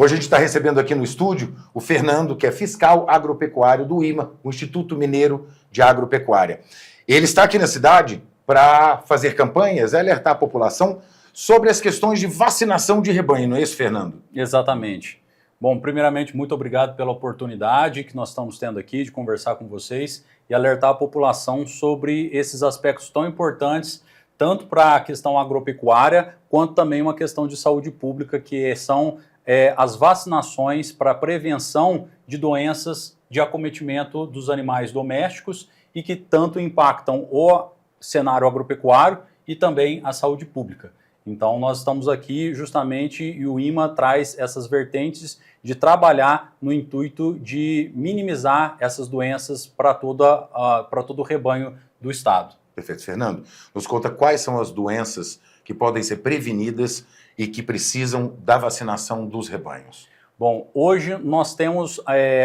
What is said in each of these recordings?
Hoje a gente está recebendo aqui no estúdio o Fernando, que é fiscal agropecuário do IMA, o Instituto Mineiro de Agropecuária. Ele está aqui na cidade para fazer campanhas, alertar a população sobre as questões de vacinação de rebanho, não é isso, Fernando? Exatamente. Bom, primeiramente, muito obrigado pela oportunidade que nós estamos tendo aqui de conversar com vocês e alertar a população sobre esses aspectos tão importantes, tanto para a questão agropecuária, quanto também uma questão de saúde pública, que são as vacinações para prevenção de doenças de acometimento dos animais domésticos e que tanto impactam o cenário agropecuário e também a saúde pública. Então, nós estamos aqui justamente e o IMA traz essas vertentes de trabalhar no intuito de minimizar essas doenças para todo o rebanho do Estado. Perfeito. Fernando, nos conta quais são as doenças que podem ser prevenidas e que precisam da vacinação dos rebanhos. Bom, hoje nós temos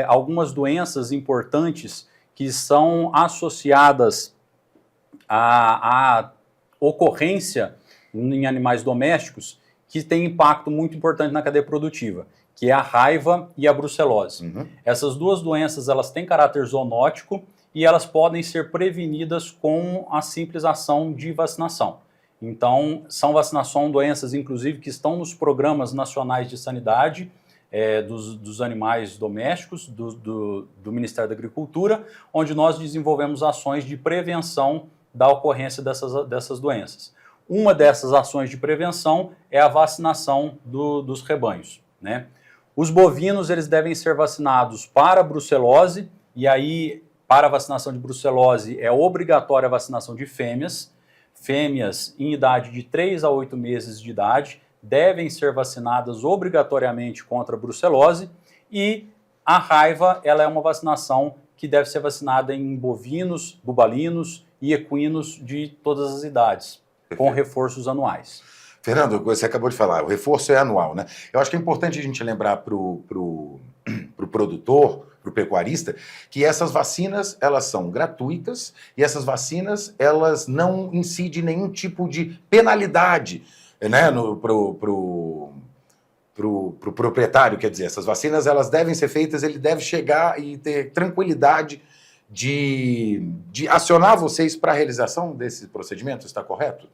algumas doenças importantes que são associadas à ocorrência em animais domésticos que tem impacto muito importante na cadeia produtiva, que é a raiva e a brucelose. Essas duas doenças elas têm caráter zoonótico e elas podem ser prevenidas com a simples ação de vacinação. Então, são doenças, inclusive, que estão nos programas nacionais de sanidade dos animais domésticos, do Ministério da Agricultura, onde nós desenvolvemos ações de prevenção da ocorrência dessas doenças. Uma dessas ações de prevenção é a vacinação dos rebanhos, né? Os bovinos eles devem ser vacinados para a brucelose, e aí, para a vacinação de brucelose, é obrigatória a vacinação de fêmeas. Fêmeas em idade de 3 a 8 meses de idade devem ser vacinadas obrigatoriamente contra a brucelose, e a raiva ela é uma vacinação que deve ser vacinada em bovinos, bubalinos e equinos de todas as idades, com reforços anuais. Fernando, você acabou de falar, o reforço é anual, né? Eu acho que é importante a gente lembrar para o produtor, para o pecuarista, que essas vacinas, elas são gratuitas e essas vacinas, elas não incidem nenhum tipo de penalidade, né, para o proprietário, quer dizer, essas vacinas, elas devem ser feitas, ele deve chegar e ter tranquilidade de acionar vocês para a realização desse procedimento, está correto?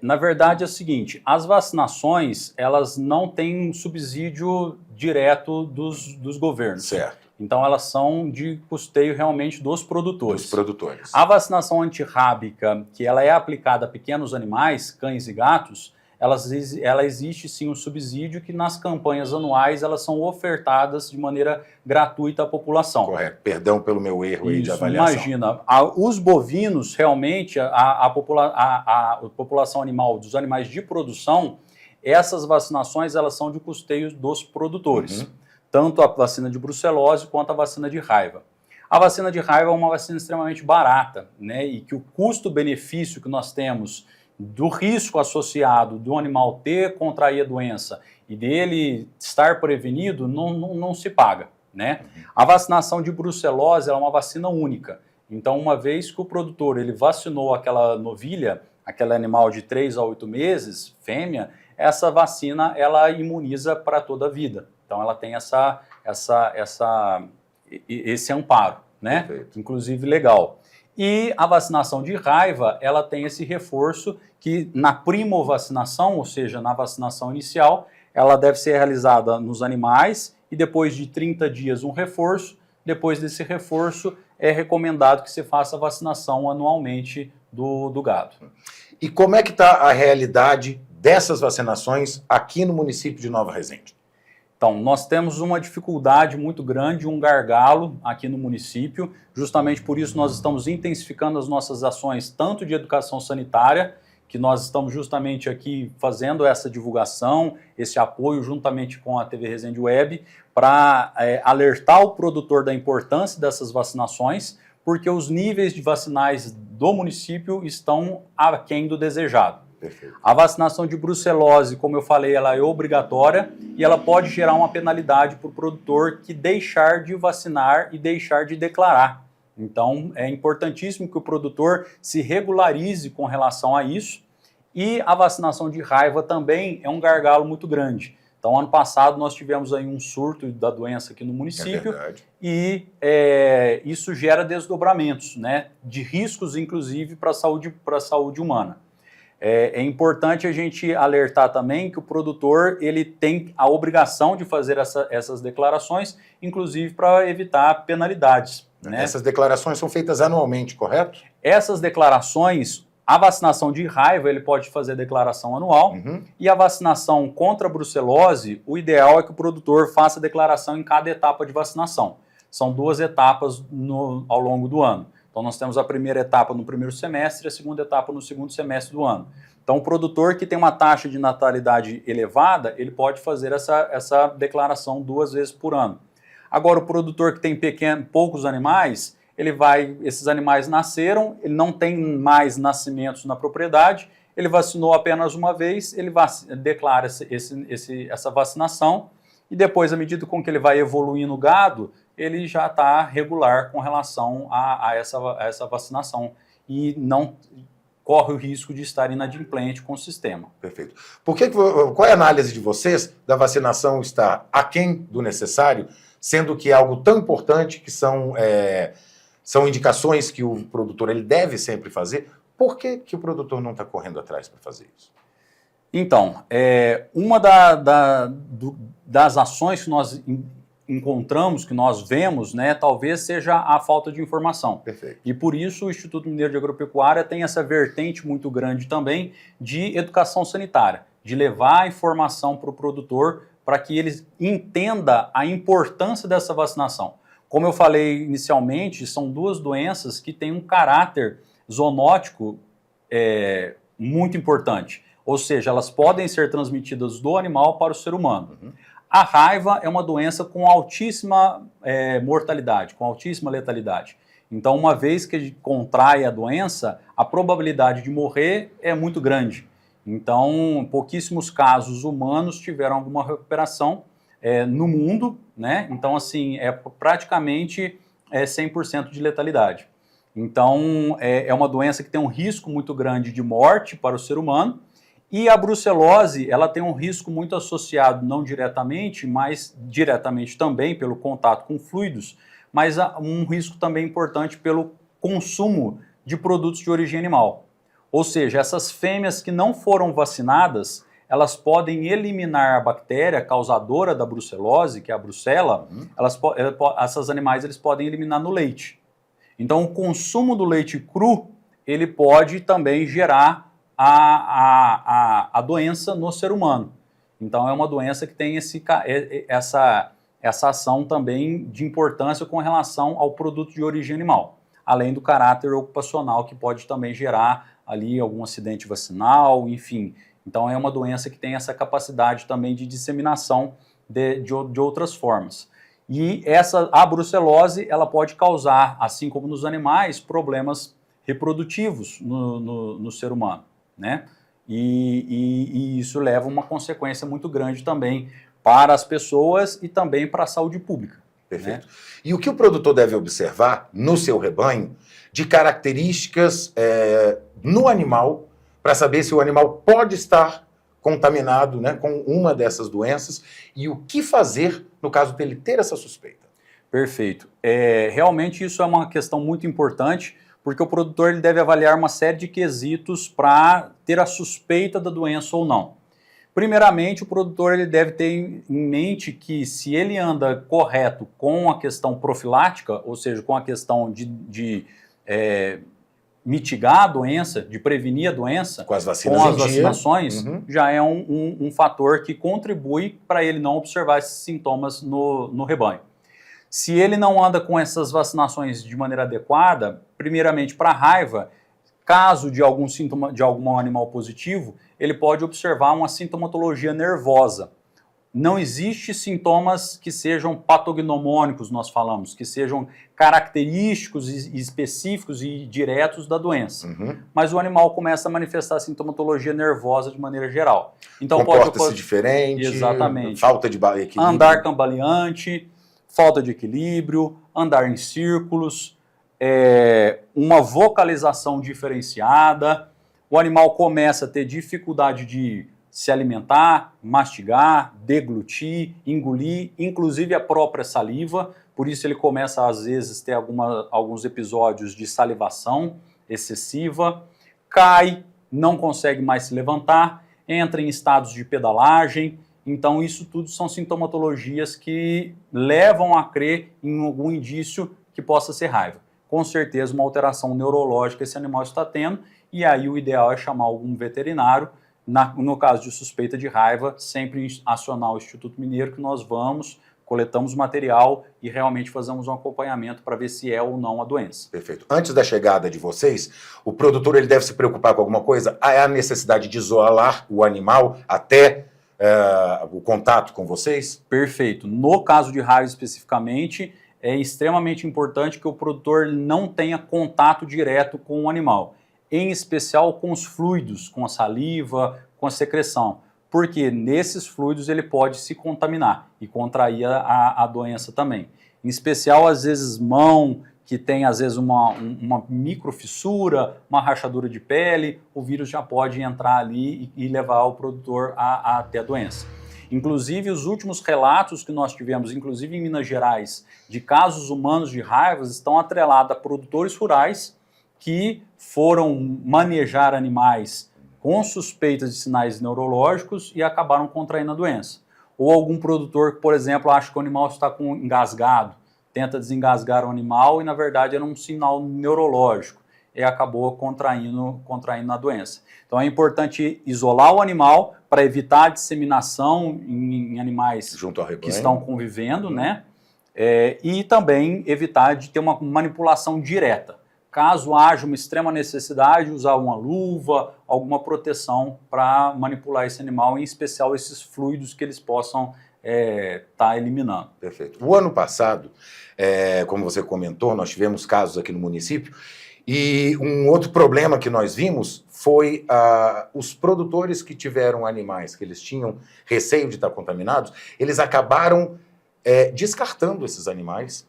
Na verdade é o seguinte, as vacinações, elas não têm um subsídio direto dos governos. Certo. Então elas são de custeio realmente dos produtores. Dos produtores. A vacinação antirrábica, que ela é aplicada a pequenos animais, cães e gatos, ela existe sim um subsídio que nas campanhas anuais elas são ofertadas de maneira gratuita à população. Correto. Perdão pelo meu erro aí de Isso, avaliação. imagina, os bovinos realmente, a população animal, dos animais de produção, essas vacinações elas são de custeio dos produtores. Tanto a vacina de brucelose quanto a vacina de raiva. A vacina de raiva é uma vacina extremamente barata, né? E que o custo-benefício que nós temos do risco associado do animal contrair a doença e dele estar prevenido não se paga, né? A vacinação de brucelose é uma vacina única. Então, uma vez que o produtor ele vacinou aquela novilha, aquele animal de 3 a 8 meses, fêmea, essa vacina ela imuniza para toda a vida. Então, ela tem esse amparo, né? Perfeito. Inclusive legal. E a vacinação de raiva, ela tem esse reforço que na primovacinação, ou seja, na vacinação inicial, ela deve ser realizada nos animais e depois de 30 dias um reforço. Depois desse reforço, é recomendado que se faça a vacinação anualmente do gado. E como é que está a realidade dessas vacinações aqui no município de Nova Resende? Então, nós temos uma dificuldade muito grande, um gargalo aqui no município. Justamente por isso nós estamos intensificando as nossas ações, tanto de educação sanitária, que nós estamos justamente aqui fazendo essa divulgação, esse apoio juntamente com a TV Resende Web, para alertar o produtor da importância dessas vacinações, porque os níveis de vacinais do município estão aquém do desejado. Perfeito. A vacinação de brucelose, como eu falei, ela é obrigatória e ela pode gerar uma penalidade para o produtor que deixar de vacinar e deixar de declarar. Então, é importantíssimo que o produtor se regularize com relação a isso. E a vacinação de raiva também é um gargalo muito grande. Então, ano passado, nós tivemos aí um surto da doença aqui no município e isso gera desdobramentos, né, de riscos, inclusive, para a saúde humana. É importante a gente alertar também que o produtor ele tem a obrigação de fazer essas declarações, inclusive para evitar penalidades. Né? Essas declarações são feitas anualmente, correto? Essas declarações, a vacinação de raiva, ele pode fazer a declaração anual, e a vacinação contra a brucelose, o ideal é que o produtor faça a declaração em cada etapa de vacinação. São 2 etapas ao longo do ano. Então, nós temos a primeira etapa no primeiro semestre e a segunda etapa no segundo semestre do ano. Então, o produtor que tem uma taxa de natalidade elevada, ele pode fazer essa declaração 2 vezes por ano. Agora, o produtor que tem poucos animais, esses animais nasceram, ele não tem mais nascimentos na propriedade, ele vacinou apenas uma vez, ele declara essa vacinação e depois, à medida com que ele vai evoluindo o gado, ele já está regular com relação a essa vacinação e não corre o risco de estar inadimplente com o sistema. Perfeito. Qual é a análise de vocês da vacinação estar aquém do necessário, sendo que é algo tão importante que são indicações que o produtor ele deve sempre fazer? Por que o produtor não está correndo atrás para fazer isso? Então, uma das ações que nós encontramos, que nós vemos, né, talvez seja a falta de informação. Perfeito. E por isso o Instituto Mineiro de Agropecuária tem essa vertente muito grande também de educação sanitária, de levar a informação para o produtor para que ele entenda a importância dessa vacinação. Como eu falei inicialmente, são 2 doenças que têm um caráter zoonótico muito importante. Ou seja, elas podem ser transmitidas do animal para o ser humano. A raiva é uma doença com altíssima mortalidade, com altíssima letalidade. Então, uma vez que a gente contrai a doença, a probabilidade de morrer é muito grande. Então, pouquíssimos casos humanos tiveram alguma recuperação no mundo, né? Então, assim, praticamente 100% de letalidade. Então, é uma doença que tem um risco muito grande de morte para o ser humano. E a brucelose, ela tem um risco muito associado, não diretamente, mas diretamente também pelo contato com fluidos, mas um risco também importante pelo consumo de produtos de origem animal. Ou seja, essas fêmeas que não foram vacinadas, elas podem eliminar a bactéria causadora da brucelose, que é a brucela, esses animais eles podem eliminar no leite. Então, o consumo do leite cru, ele pode também gerar a doença no ser humano. Então, é uma doença que tem essa ação também de importância com relação ao produto de origem animal, além do caráter ocupacional que pode também gerar ali algum acidente vacinal, enfim. Então, é uma doença que tem essa capacidade também de disseminação de outras formas. E a brucelose, ela pode causar, assim como nos animais, problemas reprodutivos no ser humano, né? E isso leva a uma consequência muito grande também para as pessoas e também para a saúde pública. Perfeito. Né? E o que o produtor deve observar no seu rebanho de características no animal para saber se o animal pode estar contaminado, né, com uma dessas doenças e o que fazer no caso dele ter essa suspeita? Perfeito. Realmente isso é uma questão muito importante, porque o produtor ele deve avaliar uma série de quesitos para ter a suspeita da doença ou não. Primeiramente, o produtor ele deve ter em mente que se ele anda correto com a questão profilática, ou seja, com a questão de mitigar a doença, de prevenir a doença, com as vacinações, já é um fator que contribui para ele não observar esses sintomas no rebanho. Se ele não anda com essas vacinações de maneira adequada, primeiramente para a raiva, caso de algum sintoma de algum animal positivo, ele pode observar uma sintomatologia nervosa. Não existe sintomas que sejam patognomônicos, nós falamos, que sejam característicos e específicos e diretos da doença. Mas o animal começa a manifestar sintomatologia nervosa de maneira geral. Então comporta-se diferente, exatamente, falta de equilíbrio. Andar cambaleante, falta de equilíbrio, andar em círculos, uma vocalização diferenciada, o animal começa a ter dificuldade de se alimentar, mastigar, deglutir, engolir, inclusive a própria saliva. Por isso ele começa, às vezes, a ter alguns episódios de salivação excessiva, cai, não consegue mais se levantar, entra em estados de pedalagem. Então, isso tudo são sintomatologias que levam a crer em algum indício que possa ser raiva. Com certeza, uma alteração neurológica esse animal está tendo, e aí o ideal é chamar algum veterinário. No caso de suspeita de raiva, sempre acionar o Instituto Mineiro, que nós vamos, coletamos material e realmente fazemos um acompanhamento para ver se é ou não a doença. Perfeito. Antes da chegada de vocês, o produtor ele deve se preocupar com alguma coisa? Há a necessidade de isolar o animal até o contato com vocês? Perfeito. No caso de raiva especificamente, é extremamente importante que o produtor não tenha contato direto com o animal, em especial com os fluidos, com a saliva, com a secreção, porque nesses fluidos ele pode se contaminar e contrair a doença também. Em especial, às vezes, mão, que tem às vezes uma microfissura, uma rachadura de pele, o vírus já pode entrar ali e levar o produtor a ter a doença. Inclusive, os últimos relatos que nós tivemos, inclusive em Minas Gerais, de casos humanos de raivas, estão atrelados a produtores rurais que foram manejar animais com suspeitas de sinais neurológicos e acabaram contraindo a doença. Ou algum produtor que, por exemplo, acha que o animal está engasgado, tenta desengasgar o animal e, na verdade, era um sinal neurológico e acabou contraindo a doença. Então, é importante isolar o animal para evitar a disseminação em animais junto ao rebanho, que estão convivendo, né? E também evitar de ter uma manipulação direta. Caso haja uma extrema necessidade, usar uma luva, alguma proteção para manipular esse animal, em especial esses fluidos que eles possam estar eliminando. Perfeito. O ano passado, como você comentou, nós tivemos casos aqui no município, e um outro problema que nós vimos foi os produtores que tiveram animais, que eles tinham receio de estar contaminados, eles acabaram descartando esses animais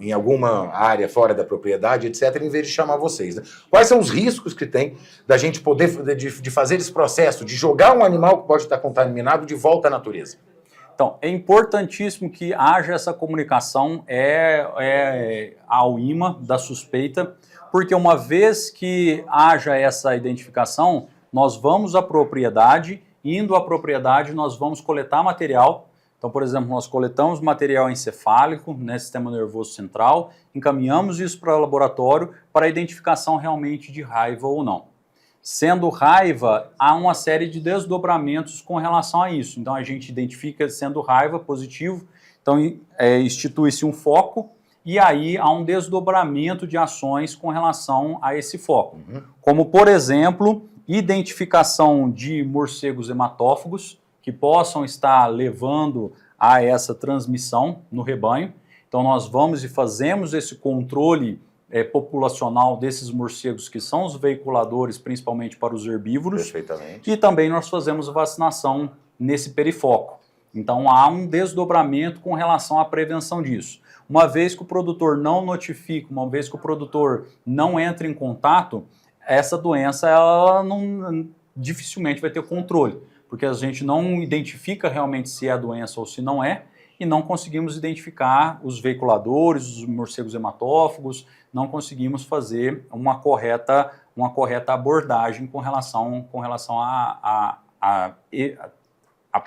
em alguma área fora da propriedade, etc., em vez de chamar vocês. Né? Quais são os riscos que tem da gente poder de fazer esse processo, de jogar um animal que pode estar contaminado de volta à natureza? Então, é importantíssimo que haja essa comunicação ao IMA da suspeita, porque uma vez que haja essa identificação, nós vamos à propriedade, indo à propriedade, nós vamos coletar material. Então, por exemplo, nós coletamos material encefálico, né, sistema nervoso central, encaminhamos isso para o laboratório para a identificação realmente de raiva ou não. Sendo raiva, há uma série de desdobramentos com relação a isso. Então, a gente identifica sendo raiva positivo, então institui-se um foco e aí há um desdobramento de ações com relação a esse foco. Como, por exemplo, identificação de morcegos hematófagos, que possam estar levando a essa transmissão no rebanho. Então, nós vamos e fazemos esse controle populacional desses morcegos que são os veiculadores, principalmente para os herbívoros. Perfeitamente. E também nós fazemos vacinação nesse perifoco. Então, há um desdobramento com relação à prevenção disso. Uma vez que o produtor não notifica, uma vez que o produtor não entra em contato, essa doença ela dificilmente vai ter controle, porque a gente não identifica realmente se é a doença ou se não é, e não conseguimos identificar os veiculadores, os morcegos hematófagos, não conseguimos fazer uma correta abordagem com relação à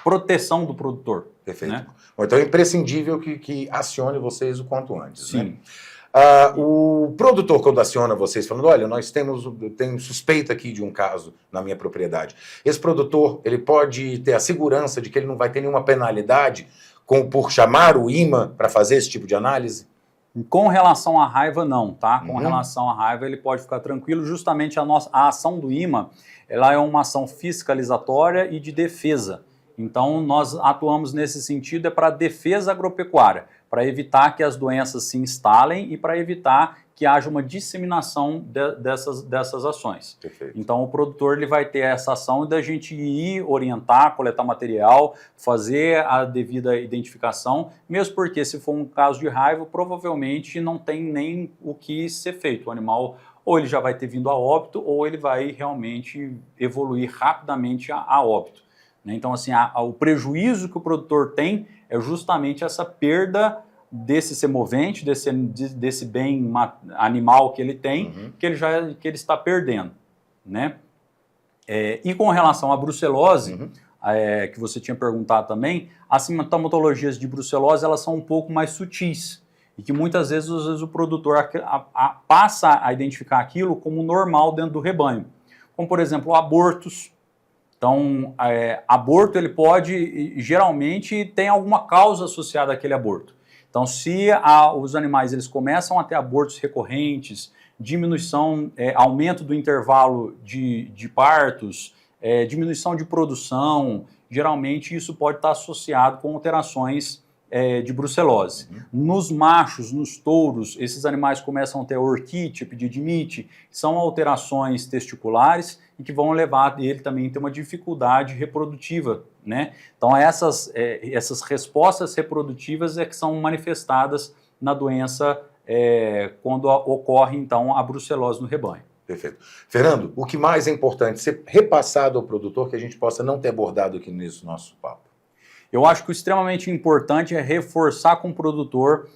proteção do produtor. Perfeito. Né? Bom, então é imprescindível que acione vocês o quanto antes. Sim. Né? O produtor, quando aciona vocês, falando, olha, tenho suspeita aqui de um caso na minha propriedade. Esse produtor, ele pode ter a segurança de que ele não vai ter nenhuma penalidade por chamar o IMA para fazer esse tipo de análise? Com relação à raiva, não, tá? Com relação à raiva, ele pode ficar tranquilo. Justamente a ação do IMA, ela é uma ação fiscalizatória e de defesa. Então, nós atuamos nesse sentido, para a defesa agropecuária, para evitar que as doenças se instalem e para evitar que haja uma disseminação dessas ações. Perfeito. Então, o produtor ele vai ter essa ação da gente ir orientar, coletar material, fazer a devida identificação, mesmo porque, se for um caso de raiva, provavelmente não tem nem o que ser feito. O animal ou ele já vai ter vindo a óbito, ou ele vai realmente evoluir rapidamente a óbito. Né? Então, assim, o prejuízo que o produtor tem é justamente essa perda desse semovente, desse bem animal que ele tem, que ele está perdendo. Né? E com relação à brucelose, que você tinha perguntado também, as sintomatologias de brucelose elas são um pouco mais sutis e que muitas vezes o produtor passa a identificar aquilo como normal dentro do rebanho, como por exemplo abortos. Então, aborto ele pode, geralmente tem alguma causa associada àquele aborto. Então, se os animais eles começam a ter abortos recorrentes, diminuição, aumento do intervalo de partos, diminuição de produção, geralmente isso pode estar associado com alterações de brucelose. Nos machos, nos touros, esses animais começam a ter orquite, epididimite, são alterações testiculares e que vão levar ele também a ter uma dificuldade reprodutiva. Né? Então essas respostas reprodutivas que são manifestadas na doença quando ocorre então a brucelose no rebanho. Perfeito. Fernando, o que mais é importante ser repassado ao produtor que a gente possa não ter abordado aqui nesse nosso papo? Eu acho que o extremamente importante é reforçar com o produtor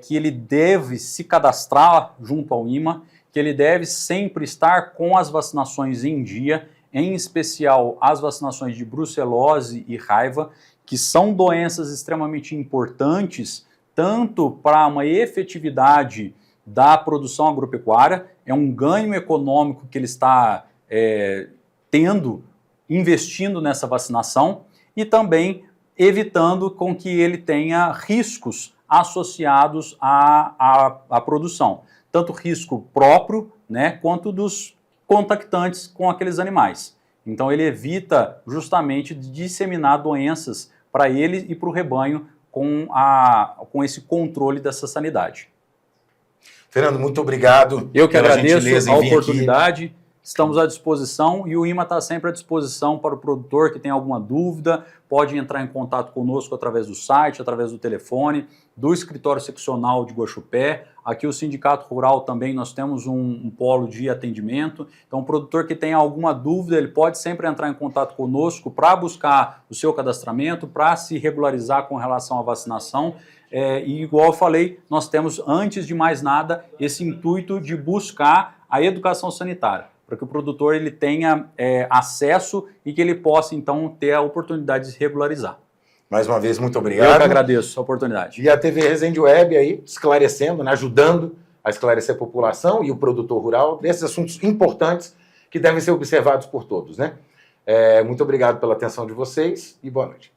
que ele deve se cadastrar junto ao IMA, que ele deve sempre estar com as vacinações em dia, em especial as vacinações de brucelose e raiva, que são doenças extremamente importantes, tanto para uma efetividade da produção agropecuária, é um ganho econômico que ele está investindo nessa vacinação, e também evitando com que ele tenha riscos associados à produção, tanto risco próprio, né, quanto dos contactantes com aqueles animais. Então ele evita justamente de disseminar doenças para ele e para o rebanho com esse controle dessa sanidade. Fernando, muito obrigado. Eu que agradeço a oportunidade. Aqui. Estamos à disposição e o IMA está sempre à disposição para o produtor que tem alguma dúvida, pode entrar em contato conosco através do site, através do telefone, do escritório seccional de Guaxupé. Aqui o Sindicato Rural também nós temos um polo de atendimento. Então o produtor que tem alguma dúvida, ele pode sempre entrar em contato conosco para buscar o seu cadastramento, para se regularizar com relação à vacinação. E igual eu falei, nós temos antes de mais nada esse intuito de buscar a educação sanitária, para que o produtor ele tenha acesso e que ele possa, então, ter a oportunidade de se regularizar. Mais uma vez, muito obrigado. Eu que agradeço a oportunidade. E a TV Resende Web aí, esclarecendo, né, ajudando a esclarecer a população e o produtor rural desses assuntos importantes que devem ser observados por todos. Né? Muito obrigado pela atenção de vocês e boa noite.